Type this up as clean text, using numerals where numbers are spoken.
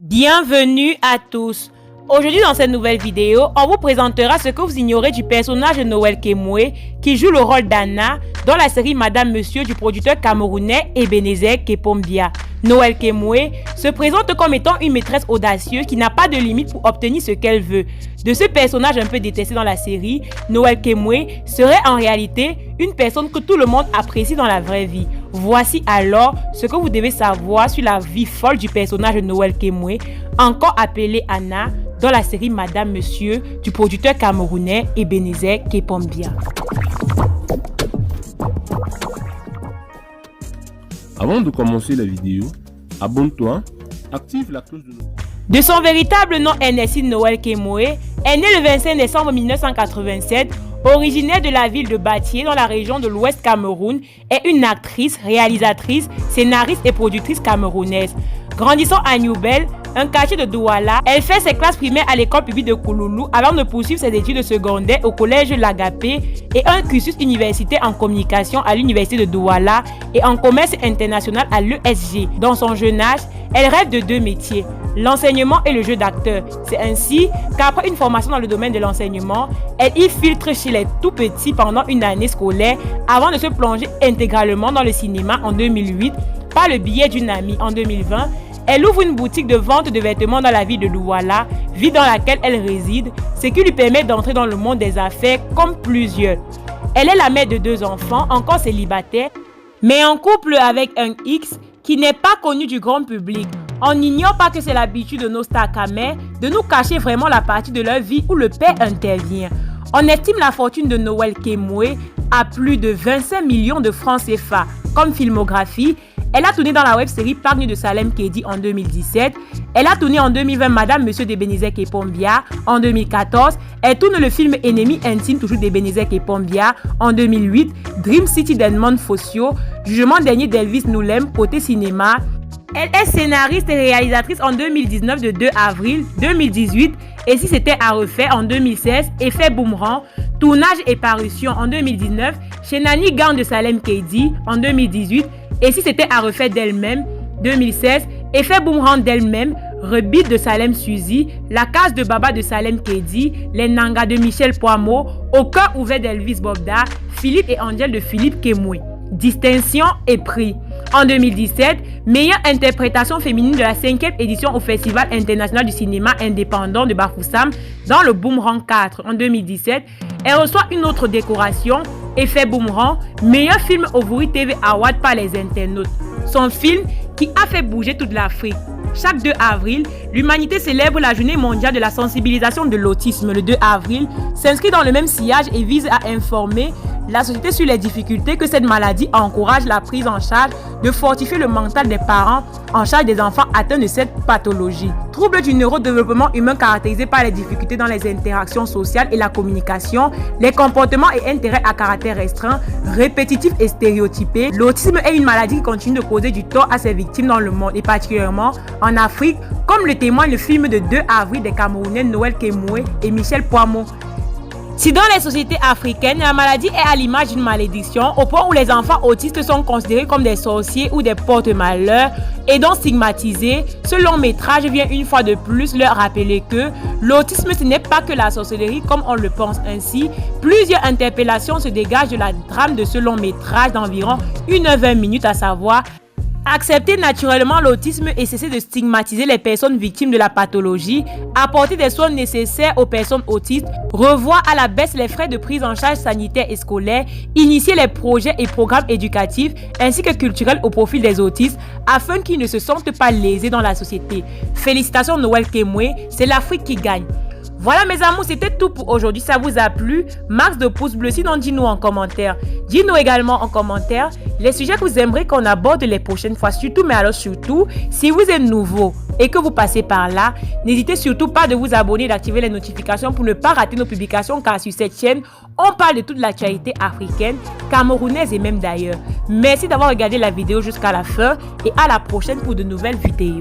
Bienvenue à tous. Aujourd'hui dans cette nouvelle vidéo, on vous présentera ce que vous ignorez du personnage de Noël Kemwe qui joue le rôle d'Anna dans la série Madame Monsieur du producteur camerounais Ebenezer Kepombia. Noël Kemwe se présente comme étant une maîtresse audacieuse qui n'a pas de limite pour obtenir ce qu'elle veut. De ce personnage un peu détesté dans la série, Noël Kemwe serait en réalité une personne que tout le monde apprécie dans la vraie vie. Voici alors ce que vous devez savoir sur la vie folle du personnage de Noël Kemwe, encore appelé Anna, dans la série Madame Monsieur du producteur camerounais Ebenezer Kepombia. Avant de commencer la vidéo, abonne-toi, active la cloche de notification. De son véritable nom Ernestine Noël Kemwe, est née le 25 décembre 1987, originaire de la ville de Batié dans la région de l'Ouest Cameroun, est une actrice, réalisatrice, scénariste et productrice camerounaise. Grandissant à Newbel, un quartier de Douala, elle fait ses classes primaires à l'école publique de Kouloulou avant de poursuivre ses études secondaires au collège Lagapé et un cursus universitaire en communication à l'université de Douala et en commerce international à l'ESG. Dans son jeune âge, elle rêve de deux métiers, l'enseignement et le jeu d'acteur. C'est ainsi qu'après une formation dans le domaine de l'enseignement, elle y filtre chez les tout petits pendant une année scolaire avant de se plonger intégralement dans le cinéma en 2008 par le biais d'une amie. En 2020, elle ouvre une boutique de vente de vêtements dans la ville de Douala, ville dans laquelle elle réside, ce qui lui permet d'entrer dans le monde des affaires comme plusieurs. Elle est la mère de 2 enfants, encore célibataire, mais en couple avec un X qui n'est pas connu du grand public. On n'ignore pas que c'est l'habitude de nos stars camers de nous cacher vraiment la partie de leur vie où le père intervient. On estime la fortune de Noël Kemwe à plus de 25 millions de francs CFA. Comme filmographie, elle a tourné dans la web-série Pargne de Salem Kedi en 2017. Elle a tourné en 2020 Madame Monsieur d'Ebenezer Kepombia. En 2014, elle tourne le film Ennemi intime toujours d'Ebenezer Kepombia. En 2008, Dream City d'Edmond Fossio. Jugement dernier d'Elvis Noulem côté cinéma. Elle est scénariste et réalisatrice en 2019 de 2 avril 2018 et si c'était à refaire en 2016, Effet Boomerang, tournage et parution en 2019 chez Nani Gang de Salem Kedi en 2018 et si c'était à refaire d'elle-même 2016, Effet Boomerang d'elle-même, Rebit de Salem Suzy, La Case de Baba de Salem Kedi, Les Nanga de Michel Poimo, Au cœur ouvert d'Elvis Bobda, Philippe et Angel de Philippe Kemwe. Distinction et prix. En 2017, meilleure interprétation féminine de la 5e édition au Festival international du cinéma indépendant de Bafoussam dans le Boomerang 4. En 2017, elle reçoit une autre décoration, Effet Boomerang, meilleur film au Vuri TV Award par les internautes. Son film qui a fait bouger toute l'Afrique. Chaque 2 avril, l'humanité célèbre la journée mondiale de la sensibilisation de l'autisme. Le 2 avril s'inscrit dans le même sillage et vise à informer la société sur les difficultés que cette maladie encourage la prise en charge, de fortifier le mental des parents en charge des enfants atteints de cette pathologie. Troubles du neurodéveloppement humain caractérisés par les difficultés dans les interactions sociales et la communication, les comportements et intérêts à caractère restreint, répétitifs et stéréotypés. L'autisme est une maladie qui continue de causer du tort à ses victimes dans le monde et particulièrement en Afrique, comme le témoigne le film de 2 avril des Camerounais Noël Kemwe et Michel Poimo. Si dans les sociétés africaines, la maladie est à l'image d'une malédiction, au point où les enfants autistes sont considérés comme des sorciers ou des porte-malheur et donc stigmatisés, ce long métrage vient une fois de plus leur rappeler que l'autisme ce n'est pas que la sorcellerie comme on le pense ainsi. Plusieurs interpellations se dégagent de la trame de ce long métrage d'environ 1h20, à savoir accepter naturellement l'autisme et cesser de stigmatiser les personnes victimes de la pathologie, apporter des soins nécessaires aux personnes autistes, revoir à la baisse les frais de prise en charge sanitaire et scolaire, initier les projets et programmes éducatifs ainsi que culturels au profil des autistes afin qu'ils ne se sentent pas lésés dans la société. Félicitations Noël Kemwe, c'est l'Afrique qui gagne. Voilà mes amours, c'était tout pour aujourd'hui. Ça vous a plu? Max de pouces bleus, sinon dis-nous en commentaire. Dis-nous également en commentaire les sujets que vous aimeriez qu'on aborde les prochaines fois. Surtout, mais alors surtout, si vous êtes nouveau et que vous passez par là, n'hésitez surtout pas de vous abonner et d'activer les notifications pour ne pas rater nos publications car sur cette chaîne, on parle de toute l'actualité africaine, camerounaise et même d'ailleurs. Merci d'avoir regardé la vidéo jusqu'à la fin et à la prochaine pour de nouvelles vidéos.